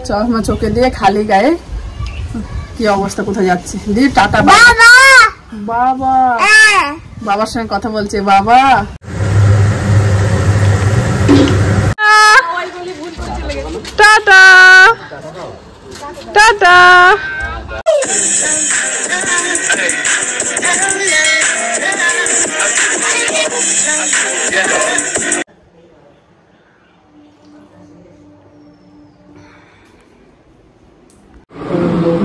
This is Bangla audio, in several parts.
চশমা চোখে দিয়ে খালি গায়ে কি অবস্থা, কোথায় যাচ্ছে দি টাটা বাবা বাবা বাবার সঙ্গে কথা বলছে বাবা। Tata tata.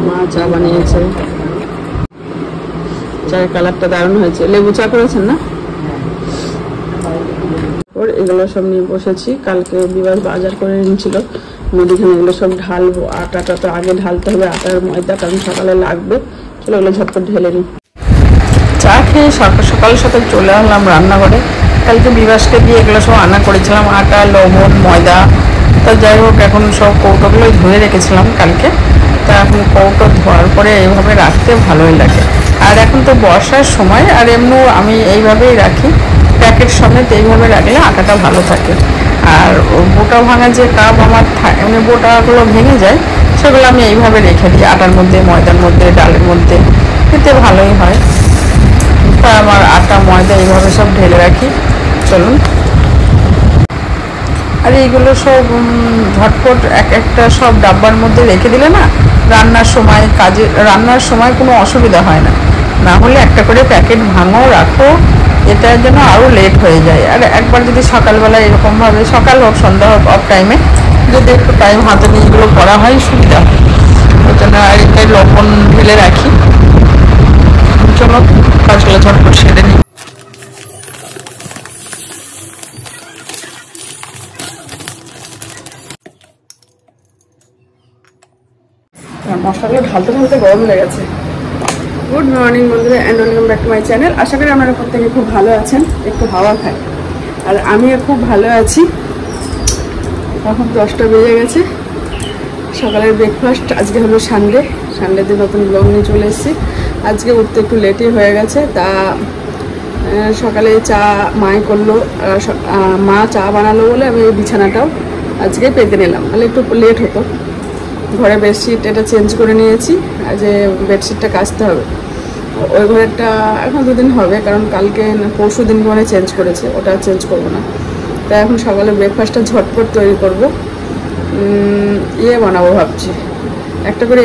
মা চা বানিয়েছে, চায়ের কালারটা দারুণ হয়েছে। লেবু চা করেছেন না? এগুলো সব নিয়ে বসেছি। কালকে বিবাস বাজার করে এনেছিল, মুদিখানা এগুলো সব ঢালবো। আটাটা তো আগে ঢালতে হবে, আটার ময়দা, কারণ সকালে লাগবে। চলো এগুলো ঝটপট ঢেলে নিই। চা খেয়ে সকাল সকাল চলে আসলাম রান্নাঘরে। কালকে বিবাসকে দিয়ে এগুলো সব আনা করেছিলাম, আটা, লবণ, ময়দা। তা যাই হোক, এখন সব কৌটোগুলো ধুয়ে রেখেছিলাম কালকে। তা এখন কৌটো ধোয়ার পরে এইভাবে রাখতে ভালোই লাগে। আর এখন তো বর্ষার সময়, আর এমনি আমি এইভাবেই রাখি প্যাকেট সমেত। এইভাবে রাখলে আটাটা ভালো থাকে। আর বোটা ভাঙা যে কাপ আমার এমনি বোটাগুলো ভেঙে যায়, সেগুলো আমি এইভাবে রেখে দিই আটার মধ্যে, ময়দার মধ্যে, ডালের মধ্যে, এতে ভালোই হয়। তা আমার আটা ময়দা এইভাবে সব ঢেলে রাখি। চলুন। আর এইগুলো সব ঝটপট এক একটা সব ডাব্বার মধ্যে রেখে দিলে না, রান্নার সময় কোনো অসুবিধা হয় না। না হলে একটা করে প্যাকেট ভাঙো, রাখো, এটার জন্য আরও লেট হয়ে যায়। আর একবার যদি সকালবেলা এরকমভাবে, সকাল হোক সন্ধ্যা হোক, অফ টাইমে যদি একটু টাইম হাতে নিয়ে এগুলো করা হয়, সুবিধা হয়। ওই জন্য আর এটাই লবণ ঢেলে রাখি। চলো কাজগুলো ঝটপট সেরে নিই। মশলাগুলো ঢালতে ঢালতে গরম লেগেছে। গুড মর্নিং বন্ধুরা, and welcome back to my channel. আশা করি আপনারা প্রত্যেকে খুব ভালো আছেন। একটু হাওয়া খাই, আর আমিও খুব ভালো আছি। এখন 10টা বেজে গেছে। সকালের ব্রেকফাস্ট আজকে হলো সানডেতে নতুন ব্লগ নিয়ে চলে এসেছি। আজকে উঠতে একটু লেটই হয়ে গেছে। তা সকালে চা মাই করলো, মা চা বানালো বলে আমি এই বিছানাটাও আজকে পেতে নিলাম, তাহলে একটু লেট হতো। ঘরে বেডশিট এটা চেঞ্জ করে নিয়েছি, আর যে বেডশিটটা কাচতে হবে ওই ঘরেরটা এখন 2 দিন হবে, কারণ কালকে পরশু দিন ঘরে চেঞ্জ করেছে, ওটা চেঞ্জ করবো না। তাই এখন সকালে ব্রেকফাস্টটা ঝটপট তৈরি করব। বানাবো ভাবছি, একটা করে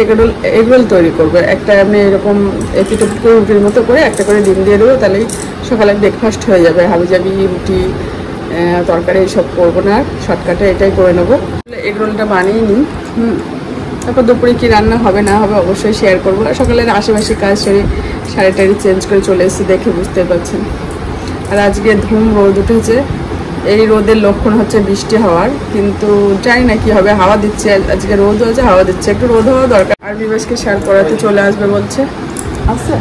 এগরোল তৈরি করবো। একটা আমি এরকম এপিটোপিট করে রুটির মতো করে একটা করে ডিম দিয়ে দেবো, তাহলেই সকালে ব্রেকফাস্ট হয়ে যাবে। হাবিজাবি রুটি তরকারি এইসব করবো না, শর্টকাটে এটাই করে নেবো। এগরোলটা বানিয়ে নিই। তারপর দুপুরে কী রান্না হবে না হবে অবশ্যই শেয়ার করবো। আর সকালের আশেপাশে কাজ সেরে শাড়ি চেঞ্জ করে চলে এসেছি, দেখে বুঝতে পারছেন। আর আজকে ধুম রোদ উঠেছে। এই রোদের লক্ষণ হচ্ছে বৃষ্টি হওয়ার, কিন্তু জানি না কী হবে। হাওয়া দিচ্ছে, আজকে রোদ হয়েছে, হাওয়া দিচ্ছে, একটু রোদ হওয়া দরকার। আর বিবেশকে স্যার পড়াতে চলে আসবে বলছে। আচ্ছা,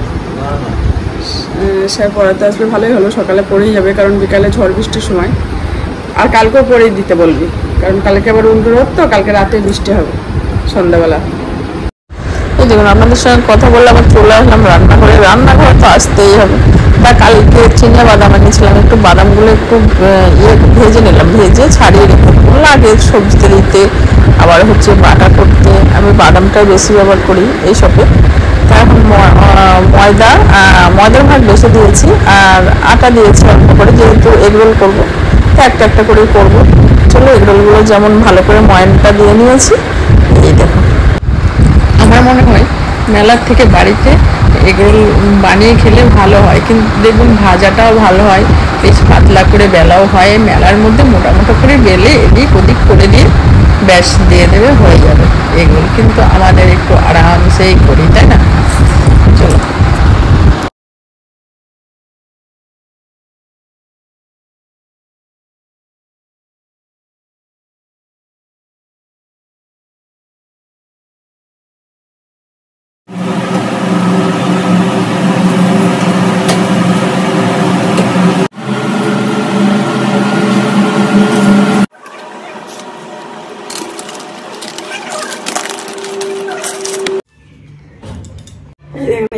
স্যার পড়াতে আসবে, ভালোই হলো। সকালে পড়েই যাবে, কারণ বিকালে ঝড় বৃষ্টির সময়। আর কালকেও পড়েই দিতে বলবি, কারণ কালকে আবার উল্টো রোদ, তো কালকে রাতে বৃষ্টি হবে সন্ধ্যাবেলা। এই দেখুন, আপনাদের সঙ্গে কথা বললে আবার চলে আসলাম রান্নাঘরে। রান্নাঘর তো আসতেই হবে। তা কালকে চিনিয়া বাদাম এনেছিলাম, একটু বাদামগুলো একটু ভেজে নিলাম, ভেজে ছাড়িয়ে রেখে লাগে সবজিতে দিতে, আবার হচ্ছে বাটা করতে। আমি বাদামটাই বেশি ব্যবহার করি এইসবে। তা এখন ময়দার ভাগ বেশি দিয়েছি, আর আটা দিয়েছি অল্প করে, যেহেতু এগরোল করবো তা একটা একটা করেই করবো। চলো এগরোলগুলো যেমন ভালো করে ময়দাটা দিয়ে নিয়েছি। এই দেখো, আমার মনে হয় মেলার থেকে বাড়িতে এগরোল বানিয়ে খেলে ভালো হয়, কিন্তু দেখুন ভাজাটাও ভালো হয়, বেশ পাতলা করে বেলাও হয়। মেলার মধ্যে মোটা মোটা করে বেলে এদিক ওদিক করে দিয়ে ব্যাস দিয়ে দেবে, হয়ে যাবে এগরোল। কিন্তু আমাদের একটু আরামসেই করি, তাই না? চলো।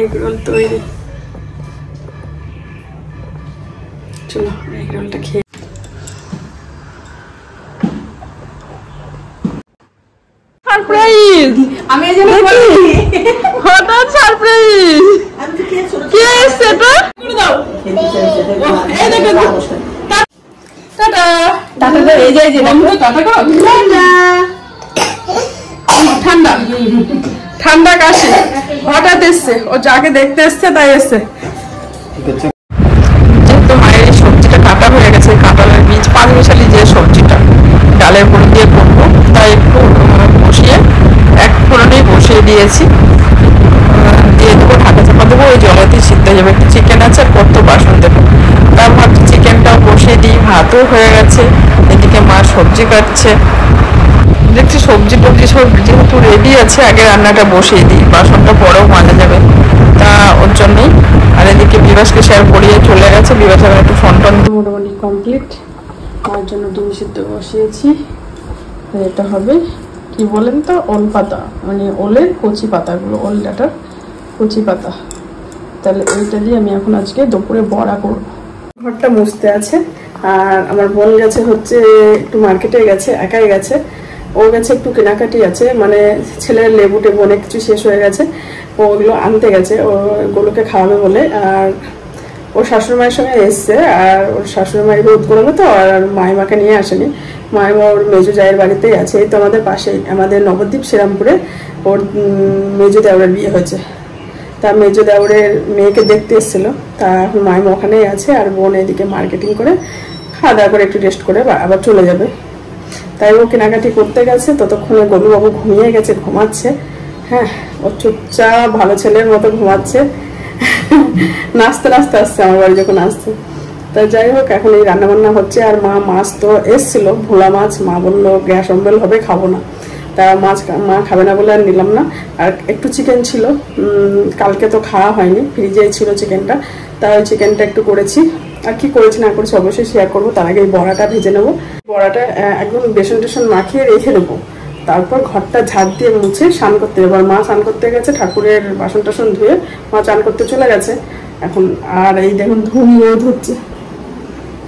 এগরোল তৈরি। চলো এগরোলটা খেয়ে। সারপ্রাইজ সারপ্রাইজ, আমি এই জন্য বলি হঠাৎ সারপ্রাইজ। কে এসছে এটা? এই দেখো, টাটা টাটা এই যে টাটা করো। ঠান্ডা ঠান্ডা কাশি হঠাৎ এসছে, ও যাকে দেখতে এসছে তাই এসছে। যেহেতু মায়ের এই সবজিটা কাটা হয়ে গেছে, কাঁঠালের বীজ পাঁচমিশালি যে সবজিটা ডালের পুর দিয়ে করবো, তাই একটু বসিয়ে এক ফোড়নেই বসিয়ে দিয়েছি, দিয়ে দেবো, ঢাকা চাপা দেবো, ওই জলেতেই সিদ্ধ হয়ে যাবে। একটু চিকেন আছে আর কত বাসন দেবো, তার ভাবছি চিকেনটাও বসিয়ে দিই। ভাতও হয়ে গেছে, এদিকে মা সবজি কাটছে, দেখছি সবজি টবজি সব যেহেতু রেডি আছে, আগে রান্নাটা বসিয়ে দিই, বাসনটা পরেও মাজা যাবে, তা ওর জন্যই। আর এদিকে বিবাসকে শেয়ার করিয়ে চলে গেছে, বিবাস আবার একটু ফোন টোন মোটামুটি কমপ্লিট। তার জন্য ডিম সিদ্ধ বসিয়েছি। এটা হবে কি বলেন তো, ওল পাতা, মানে ওলের কচি পাতাগুলো, ওল ডাটার কচি পাতা। তাহলে এইটা দিয়ে আমি এখন আজকে দুপুরে বড়া করব। ঘরটা মুছতে আছে, আর আমার বোন গেছে হচ্ছে একটু মার্কেটে গেছে, একাই গেছে। ও গেছে একটু কেনাকাটি আছে, মানে ছেলের লেবু টেবু অনেক কিছু শেষ হয়ে গেছে, ওগুলো আনতে গেছে, ওগুলোকে খাওয়াবে বলে। আর ওর শাশুড়ি মায়ের সঙ্গে এসছে, আর ওর শাশুড়ি মায়ের রোদ করবে তো, আর মাইমাকে নিয়ে আসেনি। মাইমা ওর মেজো জায়ের বাড়িতেই আছে, এই তো আমাদের পাশেই, আমাদের নবদ্বীপ শ্রীরামপুরে ওর মেজো দেওরের বিয়ে হয়েছে। তা মেজো দেওরের মেয়েকে দেখতে এসেছিল, তা এখন মাইমা ওখানেই আছে, আর বোন এদিকে মার্কেটিং করে খাওয়া দাওয়া করে একটু রেস্ট করে আবার চলে যাবে। তাই ও কেনাকাটি করতে গেছে, ততক্ষণে গোলুবাবু ঘুমিয়ে গেছে, ঘুমাচ্ছে। হ্যাঁ, ও চুপচাপ ভালো ছেলের মতো ঘুমাচ্ছে, নাচতে নাচতে আসছে আমার বাড়ি যখন আসছে। তা যাই হোক, এখন এই রান্নাবান্না হচ্ছে। আর মা মাছ তো এসছিল, ভোলা মাছ, মা বললো গ্যাস অম্বেল হবে, খাবো না। তা মা খাবে না বলে আর নিলাম না। আর একটু চিকেন ছিল, কালকে তো খাওয়া হয়নি, ফ্রিজেই ছিল চিকেনটা, তাই ওই চিকেনটা একটু করেছি। আর কি করেছি না করেছি অবশ্যই শেয়ার করবো। তার আগে এই বড়াটা ভেজে নেবো, বড়াটা একদম বেসন টেসন মাখিয়ে রেখে দেবো, তারপর ঘরটা ঝাড় দিয়ে মুছে স্নান করতে যাবো। আর মা স্নান করতে গেছে, ঠাকুরের বাসন টাসন ধুয়ে মা চান করতে চলে গেছে এখন। আর এই দেখুন ধুম রোদ হচ্ছে,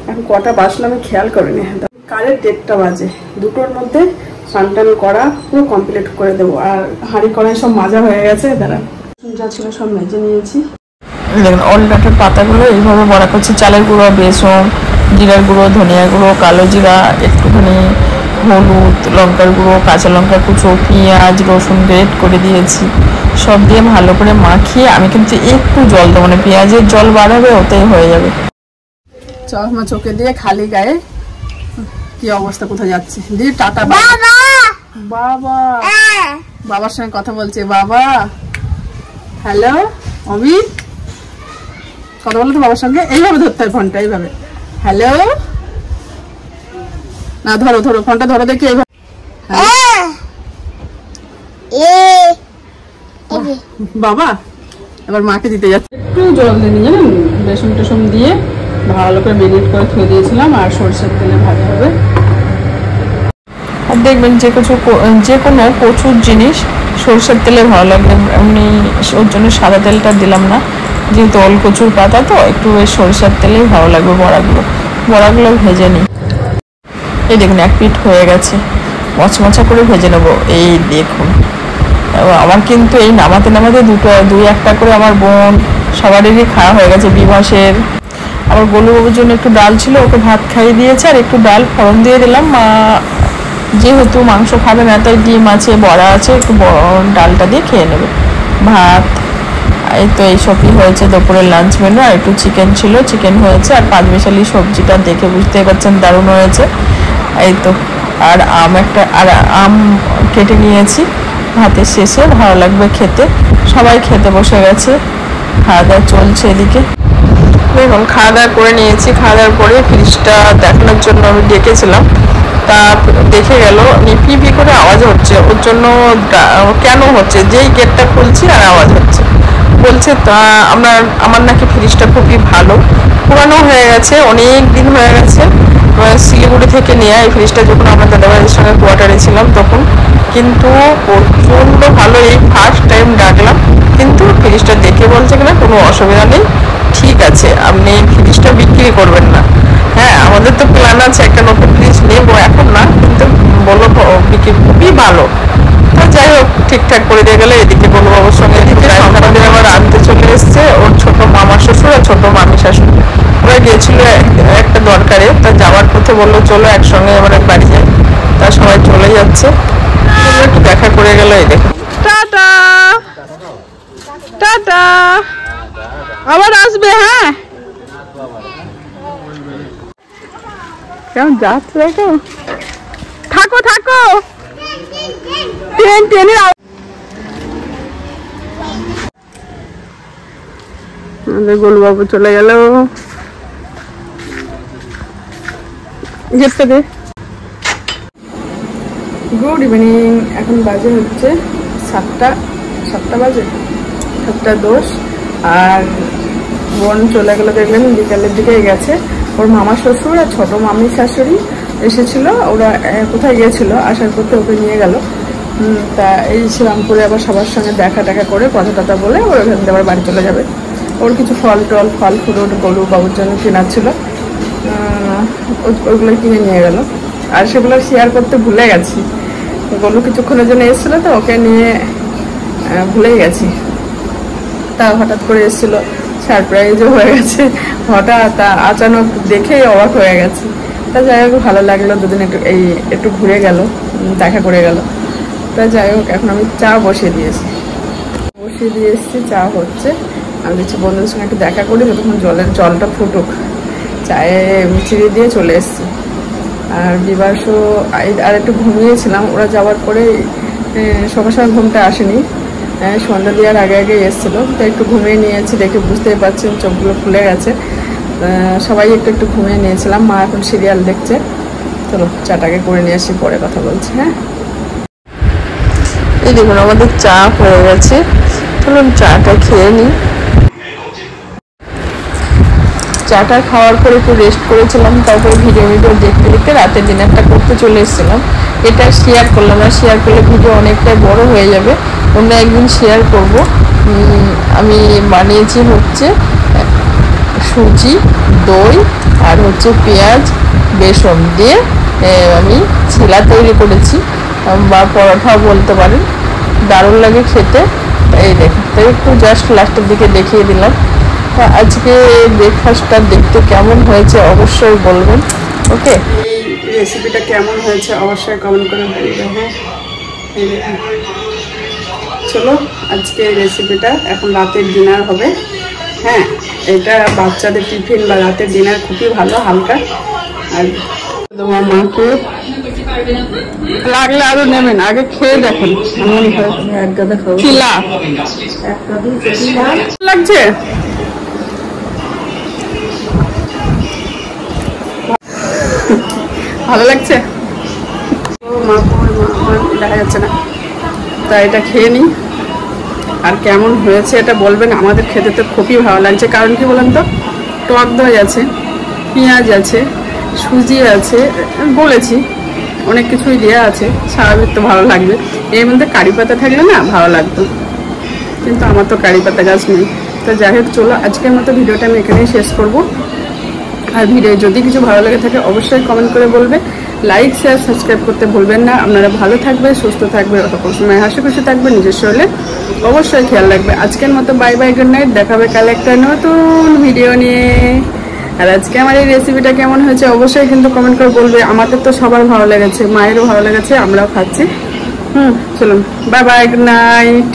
এখন কটা বাসলো আমি খেয়াল করিনি, কারের 1:30 বাজে। 2টোর মধ্যে স্নান টান করা পুরো কমপ্লিট করে দেবো। আর হাঁড়ি কড়াই সব মাজা হয়ে গেছে, দাঁড়া যা ছিল সব মেজে নিয়েছি। দেখুন ওল ডাটার পাতাগুলো এইভাবে বড়া করছি, চালের গুঁড়ো, বেসন, জিরার গুঁড়ো, ধনিয়া গুঁড়ো, কালো জিরা, একটুখানি হলুদ, লঙ্কার গুঁড়ো, কাঁচা লঙ্কা কুচো, পেঁয়াজ, রসুন গ্রেট করে দিয়েছি, সব দিয়ে ভালো করে মাখিয়ে আমি কিন্তু একটু জল দেবো, মানে পেঁয়াজের জল বাড়াবে, ওতেই হয়ে যাবে। চশমা চোখে দিয়ে খালি গায়ে কি অবস্থা, কোথায় যাচ্ছে দিয়ে টাটা। বাবা বাবার সঙ্গে কথা বলছে, বাবা হ্যালো অমিত, কথা বলো তো বাবার সঙ্গে, এইভাবে ধরতে হয় ফোনটা, এইভাবে হ্যালো না, ধরো ধরো ফোনটা ধরো দেখি, এইভাবে। বাবা এবার মাকে দিতে যাচ্ছে, একটু জল দিয়ে জানেন, বেসন টেসন দিয়ে ভালো করে মেরিনেট করে ধুয়ে দিয়েছিলাম। আর সরষের তেলে ভাজা হবে। আর দেখবেন যে কোনো কচুর জিনিস সরষের তেলে ভালো লাগবে, এমনি ওর জন্য সাদা তেলটা দিলাম না, যেহেতু ওল কচুর পাতা তো একটু সরষের তেলেই ভালো লাগবে। বড়াগুলো ভেজে নিই। এই দেখুন এক পিঠ হয়ে গেছে, মচমচা করে ভেজে নেবো। এই দেখুন আমার কিন্তু এই নামাতে দুই একটা করে আমার বোন সবারই খাওয়া হয়ে গেছে। বিভাসের, আবার গোলুবাবুর জন্য একটু ডাল ছিল, ওকে ভাত খাইয়ে দিয়েছে, আর একটু ডাল ফোড়ন দিয়ে দিলাম। মা যেহেতু মাংস খাবে না, তাই ডিম আছে, বড়া আছে, একটু ডালটা দিয়ে খেয়ে নেবে। ভাত, এই তো এইসবই হয়েছে দুপুরের লাঞ্চ মেনু। আর একটু চিকেন ছিল, চিকেন হয়েছে। আর পাঁচমিশালি সবজিটা দেখে বুঝতেই পারছেন দারুণ হয়েছে। এই তো, আর আম কেটে নিয়েছি ভাতের শেষে, ভালো লাগবে খেতে। সবাই খেতে বসে গেছে, খাওয়া দাওয়া চলছে এদিকে। দেখুন খাওয়া দাওয়া করে নিয়েছি, খাওয়া দাওয়ার পরে ফ্রিজটা দেখানোর জন্য আমি ডেকেছিলাম, তা দেখে গেল পিপি করে আওয়াজ হচ্ছে। ওর জন্য কেন হচ্ছে, যেই গেটটা খুলছি আর আওয়াজ হচ্ছে, বলছে তা আমার নাকি ফ্রিজটা খুবই ভালো, পুরানো হয়ে গেছে, অনেক দিন হয়ে গেছে, শিলিগুড়ি থেকে নিয়ে এই ফ্রিজটা যখন আমরা দাদাভাইয়ের সঙ্গে কোয়ার্টারে ছিলাম তখন, কিন্তু প্রচণ্ড ভালো। এই ফার্স্ট টাইম ডাকলাম, কিন্তু ফ্রিজটা দেখে বলছে কিনা কোনো অসুবিধা নেই, ঠিক আছে, আপনি ফ্রিজটা বিক্রি করবেন না। হ্যাঁ, আমাদের তো প্ল্যান আছে একটা নতুন ফ্রিজ নেবো, এখন না, কিন্তু বললো খুবই ভালো। তা যাই হোক, ঠিকঠাক করে দিয়ে গেলে। এদিকে বলবাবুর সঙ্গে এদিকে আমাদের আবার আনতে চলে এসছে ওর ছোট মামা শ্বশুর আর ছোট মামি শাশুড়ি। ওরা গিয়েছিল একটা দরকারে, তা যাওয়ার পথে বললো চলো একসঙ্গে এবার বাড়ি যাই। তা সবাই চলে যাচ্ছে, একটু দেখা করে গেল। এই দেখো, টাটা টাটা, আবার আসবে। হ্যাঁ কেমন যাচ্ছে দেখো, থাকো থাকো, ট্রেন ট্রেনের আমাদের গোলুবাবু চলে গেল। গেটটা দে। গুড ইভিনিং, এখন বাজে হচ্ছে 7টা বাজে, 7:10। আর বোন চলে গেলো, দেখলেন বিকালের দিকে গেছে। ওর মামা শ্বশুর আর ছোট মামি শাশুড়ি এসেছিল, ওরা কোথায় গিয়েছিল, আসার পথে ওকে নিয়ে গেল। তা এই শ্রীরামপুরে আবার সবার সঙ্গে দেখা করে কথা টথা বলে ওর ওখান থেকে আবার বাড়ি চলে যাবে। ওর কিছু ফল ফুল গরু বাবুর জন্য কেনার ছিল, ওইগুলো কিনে নিয়ে গেল। আর সেগুলো শেয়ার করতে ভুলে গেছি। গরু কিছুক্ষণের জন্য এসেছিলো, তো ওকে নিয়ে ভুলেই গেছি। তা হঠাৎ করে এসেছিলো, সারপ্রাইজও হয়ে গেছে। হঠাৎ আচানক দেখে অবাক হয়ে গেছে। তা যাই হোক, ভালো লাগলো, দুদিন একটু ঘুরে গেল, দেখা করে গেল। তা যাই হোক, এখন আমি চা বসিয়ে দিয়ে এসেছি, চা হচ্ছে। আমি দেখছি বন্ধুদের সঙ্গে একটু দেখা করি, যতক্ষণ জলটা ফুটুক। চায়ে মিচিড়ি দিয়ে চলে এসেছি। আর বিবাসও আর একটু ঘুমিয়েছিলাম, ওরা যাওয়ার পরে সকাল ঘুমটা আসেনি, সন্ধ্যা দেওয়ার আগে এসেছিলো। তো একটু ঘুমিয়ে নিয়েছি, দেখে বুঝতেই পারছেন চোখগুলো খুলে গেছে। সবাই একটু ঘুমিয়ে নিয়েছিলাম। মা এখন সিরিয়াল দেখছে। চলো চাটাকে করে নিয়ে আসি, পরে কথা বলছি। হ্যাঁ, এই দেখুন আমাদের চা হয়ে গেছে। চলুন চাটা খেয়ে নিই। চাটা খাওয়ার পরে একটু রেস্ট করেছিলাম, তারপরে ভিডিও দেখতে রাতের ডিনারটা করতে চলে এসেছিলাম। এটা শেয়ার করলাম না, শেয়ার করলে ভিডিও অনেকটাই বড় হয়ে যাবে, অন্য একদিন শেয়ার করব। আমি বানিয়েছি হচ্ছে সুজি, দই আর হচ্ছে পেঁয়াজ, বেসন দিয়ে আমি ছিলা তৈরি করেছি, বা পরোটাও বলতে পারেন। দারুণ লাগে খেতে। এই দেখুন, তাই একটু জাস্ট লাস্টের দিকে দেখিয়ে দিলাম। আজকে ব্রেকফাস্টটা দেখতে কেমন হয়েছে অবশ্যই বলবেন। ওকে, এই রেসিপিটা কেমন হয়েছে অবশ্যই কমেন্ট করে বলবেন। হ্যাঁ, চলো আজকে এই রেসিপিটা, এখন রাতের ডিনার হবে। হ্যাঁ, এটা বাচ্চাদের টিফিন বা রাতের ডিনার খুবই ভালো, হালকা। আর তোমার মাকে লাগলে আরো নেবেন, আগে খেয়ে দেখেন লাগছে। ভালো লাগছে, দেখা যাচ্ছে না। তা এটা খেয়ে নিই, আর কেমন হয়েছে এটা বলবেন। আমাদের খেতে তো খুবই ভালো লাগছে, কারণ কি বলেন তো, টক দই আছে, পেঁয়াজ আছে, সুজি আছে, বলেছি অনেক কিছুই দেওয়া আছে, স্বাভাবিক তো ভালো লাগবে। এর মধ্যে কারি পাতা থাকলে না ভালো লাগতো, কিন্তু আমার তো কারি পাতা গাছ নেই। তো যাই হোক, চলো আজকের মতো ভিডিওটা আমি এখানেই শেষ করব। আর ভিডিও যদি কিছু ভালো লেগে থাকে অবশ্যই কমেন্ট করে বলবে, লাইক শেয়ার সাবস্ক্রাইব করতে ভুলবেন না। আপনারা ভালো থাকবেন, সুস্থ থাকবেন, সকল সময় হাসি খুশি থাকবেন, নিজের শরীরে অবশ্যই খেয়াল রাখবে। আজকের মতো বাই বাই, গুড নাইট। দেখাবে কাল একটা নতুন ভিডিও নিয়ে। আর আজকে আমার এই রেসিপিটা কেমন হয়েছে অবশ্যই কিন্তু কমেন্ট করে বলবে। আমাদের তো সবার ভালো লেগেছে, মায়েরও ভালো লেগেছে, আমরাও খাচ্ছি। চলুন বাই বাই, গুড নাইট।